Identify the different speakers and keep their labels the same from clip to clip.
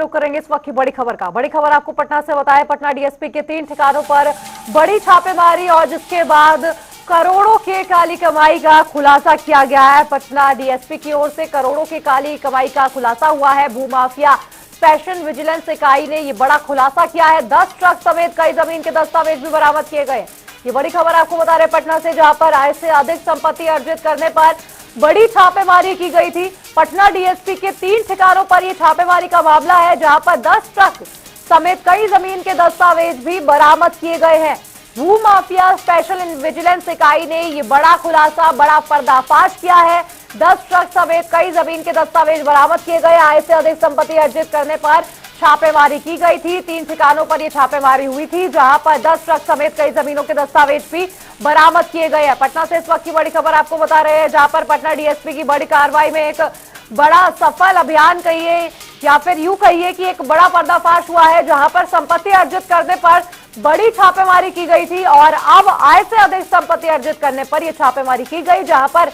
Speaker 1: रुख करेंगे इस वक्त की बड़ी खबर का। बड़ी खबर आपको पटना से बताएं, पटना डीएसपी के 3 ठिकानों पर बड़ी छापेमारी और जिसके बाद करोड़ों के काली कमाई का खुलासा किया गया है। पटना डीएसपी की ओर से करोड़ों के काली कमाई का खुलासा हुआ है। भूमाफिया स्पेशल विजिलेंस इकाई ने ये बड़ा खुलासा किया है। 10 ट्रक समेत कई जमीन के दस्तावेज भी बरामद किए गए। ये बड़ी खबर आपको बता रहे पटना से, जहां पर आय से अधिक संपत्ति अर्जित करने पर बड़ी छापेमारी की गई थी। पटना डीएसपी के 3 ठिकानों पर यह छापेमारी का मामला है, जहां पर 10 ट्रक समेत कई जमीन के दस्तावेज भी बरामद किए गए हैं। भूमाफिया स्पेशल विजिलेंस इकाई ने ये बड़ा खुलासा, बड़ा पर्दाफाश किया है। 10 ट्रक समेत कई जमीन के दस्तावेज बरामद किए गए। आय से अधिक संपत्ति अर्जित करने पर छापेमारी की गई थी। 3 ठिकानों पर यह छापेमारी हुई थी, जहां पर 10 ट्रक समेत कई जमीनों के दस्तावेज भी बरामद किए गए हैं। पटना से इस वक्त की बड़ी खबर आपको बता रहे हैं, जहां पर पटना डीएसपी की बड़ी कार्रवाई में एक बड़ा सफल अभियान कहिए या फिर यूं कहिए कि एक बड़ा पर्दाफाश हुआ है, जहां पर संपत्ति अर्जित करने पर बड़ी छापेमारी की गई थी और अब आय से अधिक संपत्ति अर्जित करने पर यह छापेमारी की गई, जहां पर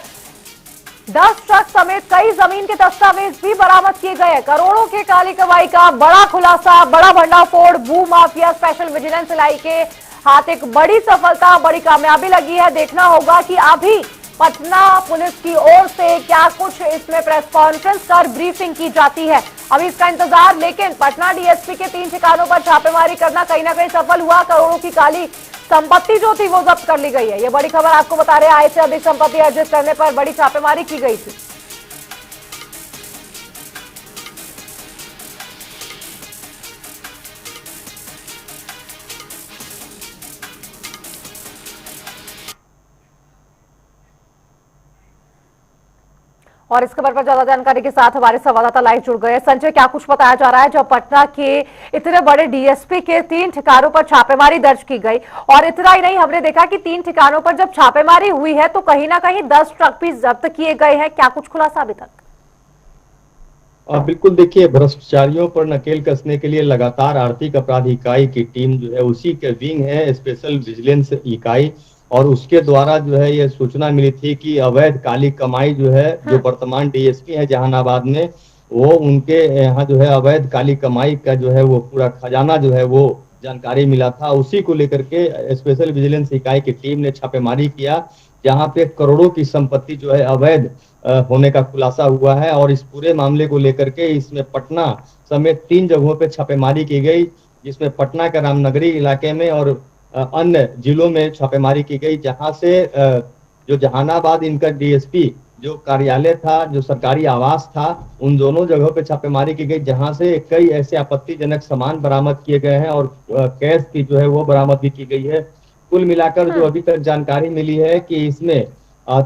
Speaker 1: 10 ट्रक समेत कई जमीन के दस्तावेज भी बरामद किए गए। करोड़ों के काली कमाई का बड़ा खुलासा, बड़ा भंडाफोड़। भूमाफिया स्पेशल विजिलेंस इकाई के हाथ एक बड़ी सफलता, बड़ी कामयाबी लगी है। देखना होगा कि अभी पटना पुलिस की ओर से क्या कुछ इसमें प्रेस कॉन्फ्रेंस कर ब्रीफिंग की जाती है, अभी इसका इंतजार। लेकिन पटना डीएसपी के 3 ठिकानों पर छापेमारी करना कहीं ना कहीं सफल हुआ। करोड़ों की काली संपत्ति जो थी वो जब्त कर ली गई है। ये बड़ी खबर आपको बता रहे हैं, आय से अधिक संपत्ति अर्जित करने पर बड़ी छापेमारी की गई थी। और इस खबर पर ज्यादा जानकारी के साथ हमारे संवाददाता लाइव जुड़ गए। संजय, क्या कुछ बताया जा रहा है जब पटना के इतने बड़े डीएसपी के 3 ठिकानों पर छापेमारी दर्ज की गई? और इतना ही नहीं, हमने देखा कि 3 ठिकानों पर जब छापेमारी हुई है तो कहीं ना कहीं 10 ट्रक भी जब्त किए गए हैं। क्या कुछ खुलासा अभी तक?
Speaker 2: बिल्कुल, देखिए, भ्रष्टाचारियों पर नकेल कसने के लिए लगातार आर्थिक अपराध इकाई की टीम जो है उसी के विंग है स्पेशल विजिलेंस इकाई, और उसके द्वारा जो है ये सूचना मिली थी कि अवैध काली कमाई जो है, जो वर्तमान डीएसपी है जहानाबाद में, वो उनके यहाँ जो है अवैध काली कमाई का जो है वो पूरा खजाना जो है वो जानकारी मिला था। उसी को लेकर के स्पेशल विजिलेंस इकाई की टीम ने छापेमारी किया, जहाँ पे करोड़ों की संपत्ति जो है अवैध होने का खुलासा हुआ है। और इस पूरे मामले को लेकर के इसमें पटना समेत 3 जगहों पे छापेमारी की गई, जिसमें पटना के रामनगरी इलाके में और अन्य जिलों में छापेमारी की गई, जहां से जो जहानाबाद इनका डीएसपी जो कार्यालय था, जो सरकारी आवास था, उन दोनों जगहों पे छापेमारी की गई, जहां से कई ऐसे आपत्तिजनक सामान बरामद किए गए हैं और कैश की जो है वो बरामद भी की गई है। कुल मिलाकर जो अभी तक जानकारी मिली है कि इसमें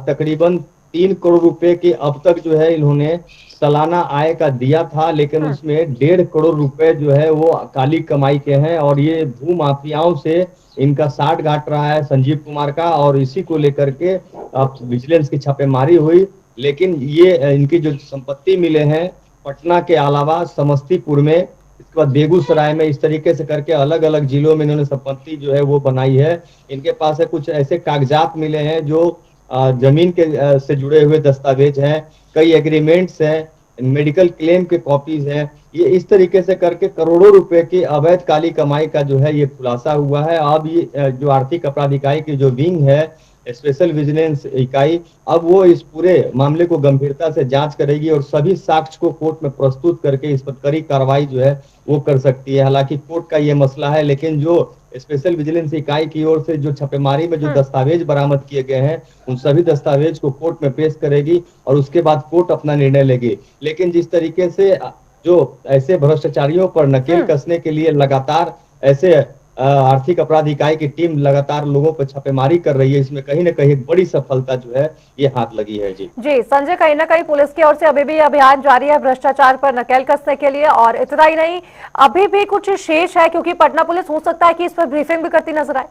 Speaker 2: तकरीबन 3 करोड़ रुपए की अब तक जो है इन्होंने सालाना आय का दिया था, लेकिन उसमें 1.5 करोड़ रुपए जो है वो काली कमाई के हैं। और ये भू माफियाओं से इनका साठ गांठ रहा है संजीव कुमार का, और इसी को लेकर के विजिलेंस की छापेमारी हुई। लेकिन ये इनकी जो संपत्ति मिले हैं पटना के अलावा समस्तीपुर में, इसके बाद बेगूसराय में, इस तरीके से करके अलग अलग जिलों में इन्होंने संपत्ति जो है वो बनाई है। इनके पास है कुछ ऐसे कागजात मिले हैं जो जमीन के से जुड़े हुए दस्तावेज हैं, कई एग्रीमेंट्स हैं, मेडिकल क्लेम के कॉपीज हैं। ये इस तरीके से करके करोड़ों रुपए की अवैध काली कमाई का जो है ये खुलासा हुआ है। अब ये जो आर्थिक अपराध इकाई की जो विंग है स्पेशल विजिलेंस इकाई, अब वो इस पूरे मामले को गंभीरता से जांच करेगी और सभी साक्ष्य को कोर्ट में प्रस्तुत करके इस पर कड़ी कार्रवाई जो है वो कर सकती है। हालांकि कोर्ट का ये मसला है, लेकिन जो स्पेशल विजिलेंस इकाई की ओर से जो छापेमारी में जो दस्तावेज बरामद किए गए हैं उन सभी दस्तावेज को कोर्ट में पेश करेगी और उसके बाद कोर्ट अपना निर्णय लेगी। लेकिन जिस तरीके से जो ऐसे भ्रष्टाचारियों पर नकेल कसने के लिए लगातार ऐसे आर्थिक अपराध इकाई की टीम लगातार लोगों पर छापेमारी कर रही है, इसमें कहीं ना कहीं बड़ी सफलता जो है ये हाथ लगी है। जी
Speaker 1: संजय, कहीं ना कहीं पुलिस की ओर से अभी भी अभियान जारी है भ्रष्टाचार पर नकेल कसने के लिए, और इतना ही नहीं अभी भी कुछ शेष है, क्योंकि पटना पुलिस हो सकता है कि इस पर ब्रीफिंग भी करती नजर आए।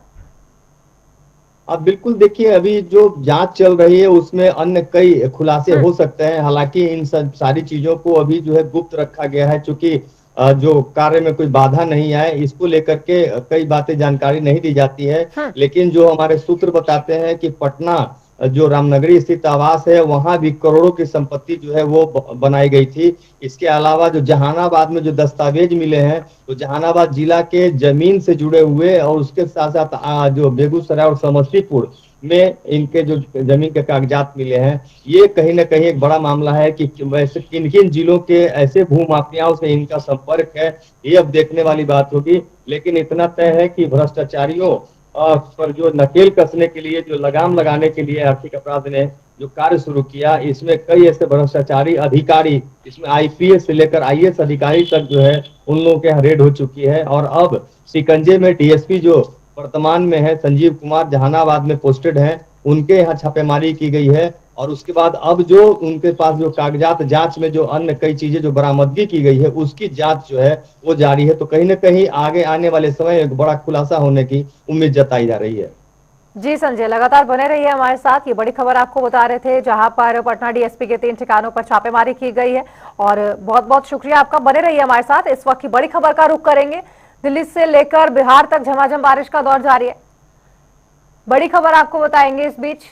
Speaker 2: अब बिल्कुल, देखिए, अभी जो जांच चल रही है उसमें अन्य कई खुलासे हो सकते हैं। हालांकि इन सब सारी चीजों को अभी जो है गुप्त रखा गया है, चूंकि जो कार्य में कोई बाधा नहीं आए इसको लेकर के कई बातें जानकारी नहीं दी जाती है। लेकिन जो हमारे सूत्र बताते हैं कि पटना जो रामनगरी स्थित आवास है वहां भी करोड़ों की संपत्ति जो है वो बनाई गई थी। इसके अलावा जो जहानाबाद में जो दस्तावेज मिले हैं तो जहानाबाद जिला के जमीन से जुड़े हुए और उसके साथ साथ जो बेगूसराय और समस्तीपुर में इनके जो जमीन के कागजात मिले हैं, ये कहीं ना कहीं एक बड़ा मामला है कि वैसे किन किन जिलों के ऐसे भूमाफियाओं से इनका संपर्क है, ये अब देखने वाली बात होगी। लेकिन इतना तय है कि भ्रष्टाचारियों पर जो नकेल कसने के लिए, जो लगाम लगाने के लिए आर्थिक अपराध ने जो कार्य शुरू किया, इसमें कई ऐसे भ्रष्टाचारी अधिकारी, इसमें आईपीएस से लेकर आईएएस अधिकारी तक जो है उन लोगों के यहाँ रेड हो चुकी है। और अब शिकंजे में डीएसपी जो वर्तमान में है संजीव कुमार, जहानाबाद में पोस्टेड हैं, उनके यहाँ छापेमारी की गई है। और उसके बाद अब जो उनके पास जो कागजात जांच में जो अन्य कई चीजें जो बरामदगी की गई है उसकी जांच जो है वो जारी है। तो कहीं ना कहीं आगे आने वाले समय एक बड़ा खुलासा होने की उम्मीद जताई जा रही है।
Speaker 1: जी संजय, लगातार बने रहिए हमारे साथ। ये बड़ी खबर आपको बता रहे थे, जहां पर पटना डीएसपी के 3 ठिकानों पर छापेमारी की गई है। और बहुत बहुत शुक्रिया आपका, बने रहिए हमारे साथ। इस वक्त की बड़ी खबर का रुख करेंगे। दिल्ली से लेकर बिहार तक झमाझम बारिश का दौर जारी है। बड़ी खबर आपको बताएंगे इस बीच।